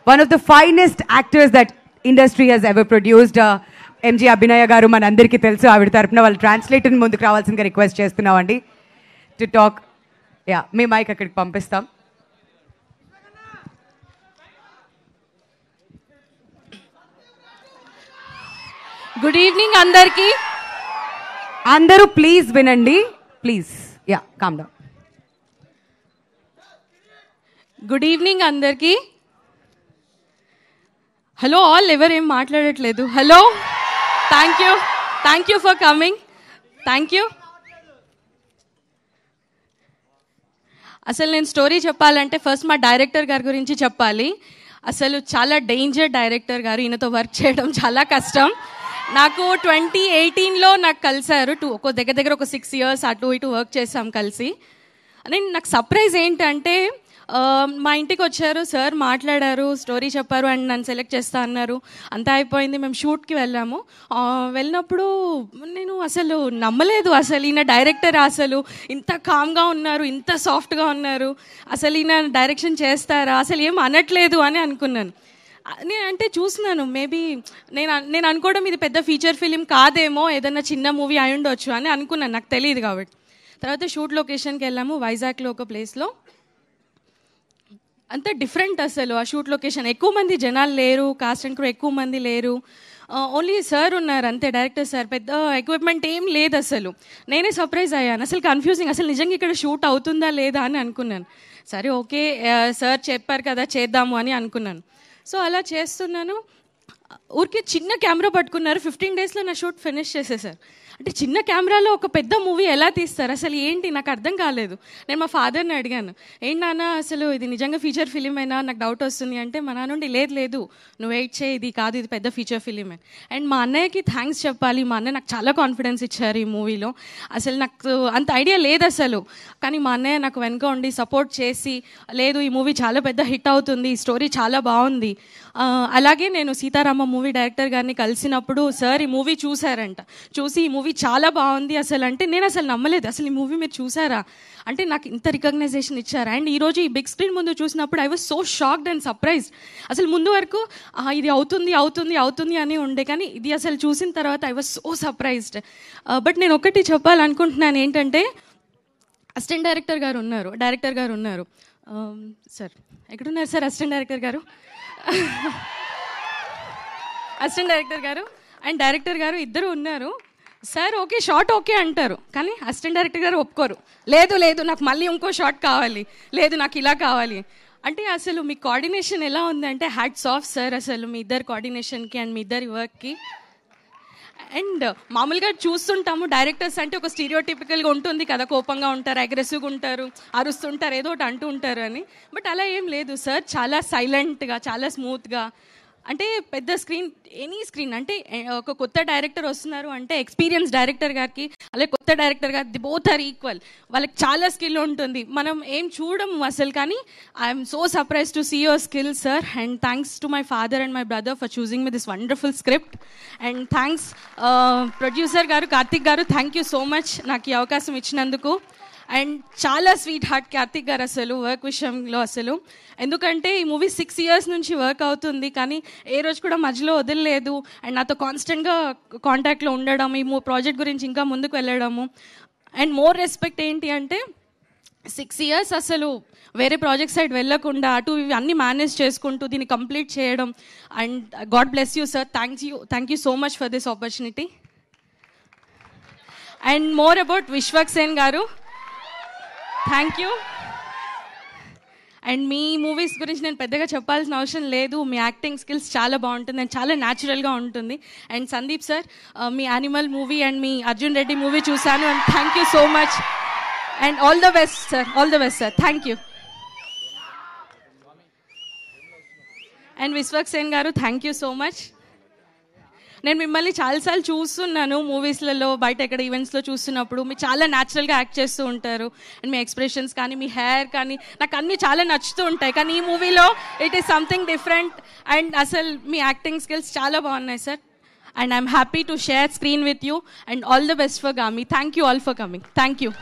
one of the finest actors that industry has ever produced. ఎంజీ అభినయ గారు మనందరికీ తెలుసు. ఆవిడ తరపున వాళ్ళు ట్రాన్స్లేటర్ ముందుకు రావాల్సిందిగా రిక్వెస్ట్ చేస్తున్నామండి టు టాక్. యా, మీ మైక్ అక్కడికి పంపిస్తాం. గుడ్ ఈవినింగ్ అందరికీ. అందరూ ప్లీజ్ వినండి, please. Yeah, calm down. Good evening అందరికీ. హలో ఆల్, ఎవరేం మాట్లాడట్లేదు. Hello, thank you for coming. Thank you. అసలు నేను స్టోరీ చెప్పాలంటే ఫస్ట్ మా డైరెక్టర్ గారి గురించి చెప్పాలి. అసలు చాలా డేంజర్ డైరెక్టర్ గారు. ఈయనతో వర్క్ చేయడం చాలా కష్టం. నాకు 2018లో నాకు కలిసారు. ఒక దగ్గర ఒక 6 years అటు ఇటు వర్క్ చేసాం కలిసి. నేను నాకు సర్ప్రైజ్ ఏంటంటే మా ఇంటికి వచ్చారు సార్, మాట్లాడారు, స్టోరీ చెప్పారు అండ్ నన్ను సెలెక్ట్ చేస్తా అన్నారు. అంతా అయిపోయింది, మేము షూట్కి వెళ్ళాము. వెళ్ళినప్పుడు నేను అసలు నమ్మలేదు. అసలు ఈయన డైరెక్టర్ అసలు ఇంత కామ్గా ఉన్నారు, ఇంత సాఫ్ట్గా ఉన్నారు, అసలు ఈయన డైరెక్షన్ చేస్తారా, అసలు ఏం అనట్లేదు అని అనుకున్నాను. అంటే చూస్తున్నాను, మేబీ నేను అనుకోవడం ఇది పెద్ద ఫీచర్ ఫిలిం కాదేమో, ఏదన్నా చిన్న మూవీ అయి ఉండొచ్చు అని అనుకున్నాను, నాకు తెలియదు కాబట్టి. తర్వాత షూట్ లొకేషన్కి వెళ్ళాము, వైజాగ్లో ఒక ప్లేస్లో. అంత డిఫరెంట్ అసలు ఆ షూట్ లొకేషన్. ఎక్కువ మంది జనాలు లేరు, కాస్ట్ అండ్ క్రూ ఎక్కువ మంది లేరు, ఓన్లీ సార్ ఉన్నారు అంతే, డైరెక్టర్ సార్. పెద్ద ఎక్విప్మెంట్ ఏం లేదు అసలు. నేనే సర్ప్రైజ్ అయ్యాను, అసలు కన్ఫ్యూజింగ్, అసలు నిజంగా ఇక్కడ షూట్ అవుతుందా లేదా అని అనుకున్నాను. సరే ఓకే, సార్ చెప్పారు కదా చేద్దాము అని అనుకున్నాను. సో అలా చేస్తున్నాను. ఊరికి చిన్న కెమెరా పట్టుకున్నారు, 15 daysలో నా షూట్ ఫినిష్ చేసేసారు. అంటే చిన్న కెమెరాలో ఒక పెద్ద మూవీ ఎలా తీస్తారు అసలు ఏంటి నాకు అర్థం కాలేదు. నేను మా ఫాదర్ని అడిగాను, ఏంటి నాన్న అసలు ఇది నిజంగా ఫీచర్ ఫిలిమేనా, నాకు డౌట్ వస్తుంది అంటే మా నాన్న నుండి లేదు నువ్వు వెయిట్ చేయి, ఇది కాదు, ఇది పెద్ద ఫీచర్ ఫిలిమే. అండ్ మా అన్నయ్యకి థ్యాంక్స్ చెప్పాలి. మా అన్నయ్య నాకు చాలా కాన్ఫిడెన్స్ ఇచ్చారు ఈ మూవీలో. అసలు నాకు అంత ఐడియా లేదు అసలు, కానీ మా అన్నయ్య నాకు వెనక ఉండి సపోర్ట్ చేసి, లేదు ఈ మూవీ చాలా పెద్ద హిట్ అవుతుంది, ఈ స్టోరీ చాలా బాగుంది. అలాగే నేను సీతారామ మూవీ డైరెక్టర్ గారిని కలిసినప్పుడు సార్ ఈ మూవీ చూసారంట, చూసి ఈ మూవీ చాలా బాగుంది అసలు అంటే నేను అసలు నమ్మలేదు. అసలు ఈ మూవీ మీరు చూసారా అంటే నాకు ఇంత రికగ్నైజేషన్ ఇచ్చారు. అండ్ ఈరోజు ఈ బిగ్ స్క్రీన్ ముందు చూసినప్పుడు I was so shocked and surprised. అసలు ముందు వరకు ఇది అవుతుంది అని ఉండే, కానీ ఇది అసలు చూసిన తర్వాత I was so surprised. But నేను ఒకటి చెప్పాలనుకుంటున్నాను ఏంటంటే, అసిస్టెంట్ డైరెక్టర్ గారు ఉన్నారు. సార్ ఎక్కడున్నారు సార్ అసిస్టెంట్ డైరెక్టర్ గారు? అసిస్టెంట్ డైరెక్టర్ గారు అండ్ డైరెక్టర్ గారు ఇద్దరు ఉన్నారు. సార్ ఓకే షార్ట్ ఓకే అంటారు, కానీ అసిస్టెంట్ డైరెక్టర్ గారు ఒప్పుకోరు. లేదు నాకు మళ్ళీ ఇంకో షార్ట్ కావాలి, లేదు నాకు ఇలా కావాలి అంటే. అసలు మీ కోఆర్డినేషన్ ఎలా ఉందంటే హ్యాట్స్ ఆఫ్ సార్, అసలు మీ ఇద్దరు కోఆర్డినేషన్కి అండ్ మీ ఇద్దరి వర్క్కి. అండ్ మామూలుగా చూస్తుంటాము డైరెక్టర్స్ అంటే ఒక స్టీరియోటిపికల్గా ఉంటుంది కదా, కోపంగా ఉంటారు, అగ్రెసివ్గా ఉంటారు, అరుస్తుంటారు, ఏదో ఒకటి అంటూ ఉంటారు అని. బట్ అలా ఏం లేదు సార్, చాలా సైలెంట్గా, చాలా స్మూత్గా. అంటే పెద్ద స్క్రీన్, ఎనీ స్క్రీన్ అంటే ఒక కొత్త డైరెక్టర్ వస్తున్నారు అంటే ఎక్స్పీరియన్స్ డైరెక్టర్ గారికి అలాగే కొత్త డైరెక్టర్ గారు, ది బోత్ ఆర్ ఈక్వల్. వాళ్ళకి చాలా స్కిల్ ఉంటుంది, మనం ఏం చూడము అసలు. కానీ I'm so surprise to see your skill sir. And thanks to my father and my brother for choosing me this wonderful script. And thanks producer గారు, కార్తిక్ గారు, థ్యాంక్ యూ సో మచ్ నాకు ఈ అవకాశం ఇచ్చినందుకు. అండ్ చాలా స్వీట్ హార్ట్ కార్తిక్ గారు అసలు work విషయంలో అసలు. ఎందుకంటే ఈ మూవీ 6 years నుంచి వర్క్ అవుతుంది, కానీ ఏ రోజు కూడా మధ్యలో వదిలేదు. అండ్ నాతో కాన్స్టెంట్గా కాంటాక్ట్లో ఉండడం, ఈ ప్రాజెక్ట్ గురించి ఇంకా ముందుకు వెళ్ళడము. అండ్ మోర్ రెస్పెక్ట్ ఏంటి అంటే 6 years అసలు వేరే ప్రాజెక్ట్ సైడ్ వెళ్ళకుండా అటు ఇవి అన్నీ మేనేజ్ చేసుకుంటూ దీన్ని కంప్లీట్ చేయడం. And god bless you sir, thank you so much for this opportunity. And more about Vishwak Sen గారు, థ్యాంక్ యూ. అండ్ మీ మూవీస్ గురించి నేను పెద్దగా చెప్పాల్సిన అవసరం లేదు, మీ యాక్టింగ్ స్కిల్స్ చాలా బాగుంటుంది అండ్ చాలా న్యాచురల్గా ఉంటుంది. అండ్ సందీప్ సార్, మీ యానిమల్ మూవీ అండ్ మీ అర్జున్ రెడ్డి మూవీ చూశాను and thank you so much. And all the best sir, thank you. And Vishwak Sen గారు, థ్యాంక్ యూ సో మచ్. నేను మిమ్మల్ని చాలాసార్లు చూస్తున్నాను మూవీస్లలో, బయట ఎక్కడ ఈవెంట్స్లో చూస్తున్నప్పుడు మీరు చాలా న్యాచురల్గా యాక్ట్ చేస్తూ ఉంటారు. అండ్ మీ ఎక్స్ప్రెషన్స్ కానీ, మీ హెయిర్ కానీ నాకు అన్నీ చాలా నచ్చుతూ ఉంటాయి. కానీ ఈ మూవీలో it is something different. And అసలు మీ యాక్టింగ్ స్కిల్స్ చాలా బాగున్నాయి sir. And I'm happy to share screen with you. And all the best for Gaami. Thank you all for coming. Thank you.